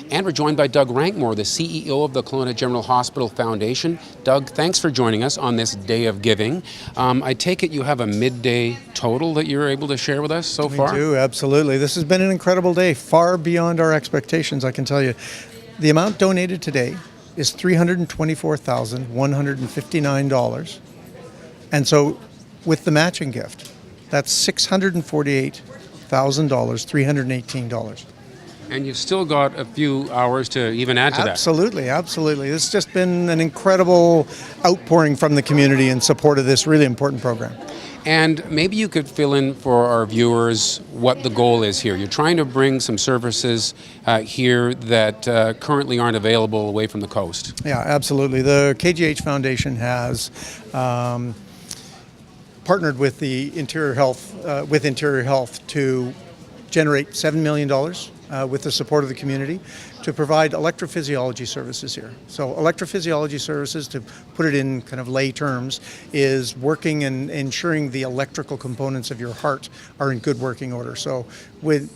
And we're joined by Doug Rankmore, the CEO of the Kelowna General Hospital Foundation. Doug, thanks for joining us on this Day of Giving. I take it you have a midday total that you're able to share with us so far? We do, absolutely. This has been an incredible day, far beyond our expectations, I can tell you. The amount donated today is $324,159. And so with the matching gift, that's $648,000, $318. And you've still got a few hours to even add to that. Absolutely, absolutely. It's just been an incredible outpouring from the community in support of this really important program. And maybe you could fill in for our viewers what the goal is here. You're trying to bring some services here that currently aren't available away from the coast. Yeah, absolutely. The KGH Foundation has partnered with the Interior Health to generate $7 million with the support of the community to provide electrophysiology services here. So electrophysiology services, to put it in kind of lay terms, is working and ensuring the electrical components of your heart are in good working order. So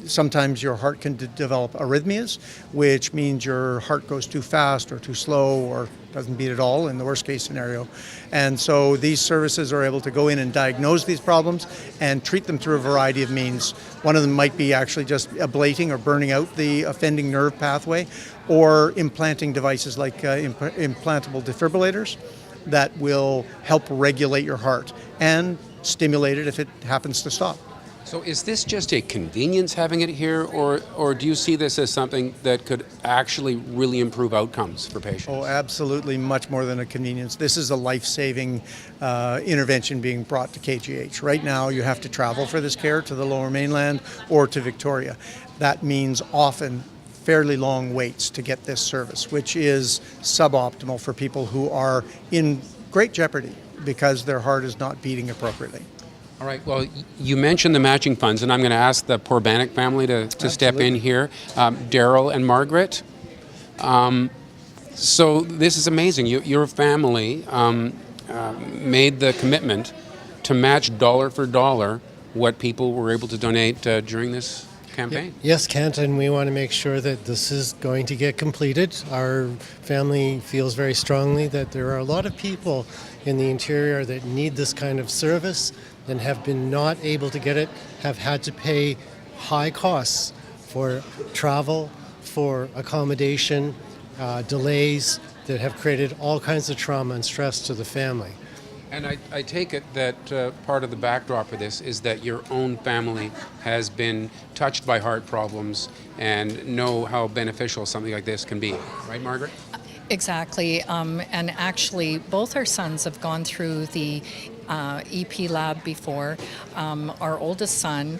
sometimes your heart can develop arrhythmias, which means your heart goes too fast or too slow or doesn't beat at all in the worst case scenario. And so these services are able to go in and diagnose these problems and treat them through a variety of means. One of them might be actually just ablating or burning out the offending nerve pathway, or implanting devices like implantable defibrillators that will help regulate your heart and stimulate it if it happens to stop. So is this just a convenience having it here, or do you see this as something that could actually really improve outcomes for patients? Oh, absolutely, much more than a convenience. This is a life-saving intervention being brought to KGH. Right now, you have to travel for this care to the Lower Mainland or to Victoria. That means often fairly long waits to get this service, which is suboptimal for people who are in great jeopardy because their heart is not beating appropriately. All right, well, you mentioned the matching funds, and I'm going to ask the poor Bannock family to step in here. Daryl and Margaret. So this is amazing. Your family made the commitment to match dollar for dollar what people were able to donate during this campaign. Yes, Kent, and we want to make sure that this is going to get completed. Our family feels very strongly that there are a lot of people in the interior that need this kind of service and have been not able to get it, have had to pay high costs for travel, for accommodation, delays that have created all kinds of trauma and stress to the family. And I take it that part of the backdrop for this is that your own family has been touched by heart problems and know how beneficial something like this can be. Right, Margaret? Exactly. And actually, both our sons have gone through the EP lab before. Our oldest son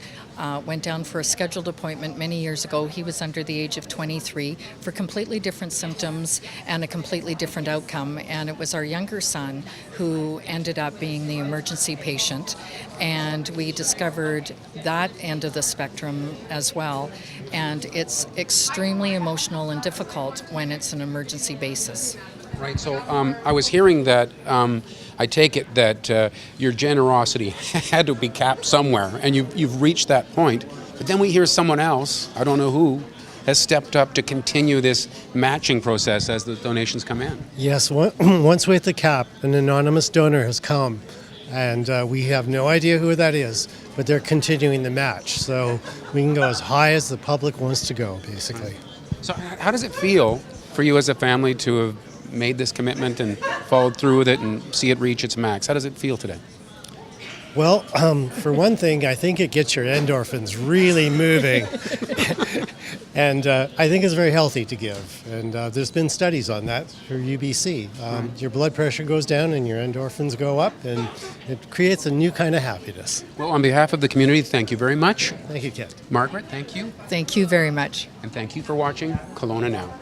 went down for a scheduled appointment many years ago. He was under the age of 23 for completely different symptoms and a completely different outcome. And it was our younger son who ended up being the emergency patient. And we discovered that end of the spectrum as well. And it's extremely emotional and difficult when it's an emergency basis. Right, so I was hearing that, I take it that your generosity had to be capped somewhere, and you've reached that point. But then we hear someone else, I don't know who, has stepped up to continue this matching process as the donations come in. Yes, once we hit the cap, an anonymous donor has come, and we have no idea who that is, but they're continuing the match. So we can go as high as the public wants to go, basically. So how does it feel for you as a family to have made this commitment and followed through with it and see it reach its max? How does it feel today? Well, for one thing, I think it gets your endorphins really moving. And I think it's very healthy to give. And there's been studies on that for UBC. Your blood pressure goes down and your endorphins go up, and it creates a new kind of happiness. Well, on behalf of the community, thank you very much. Thank you, Ken. Margaret, thank you. Thank you very much. And thank you for watching Kelowna Now.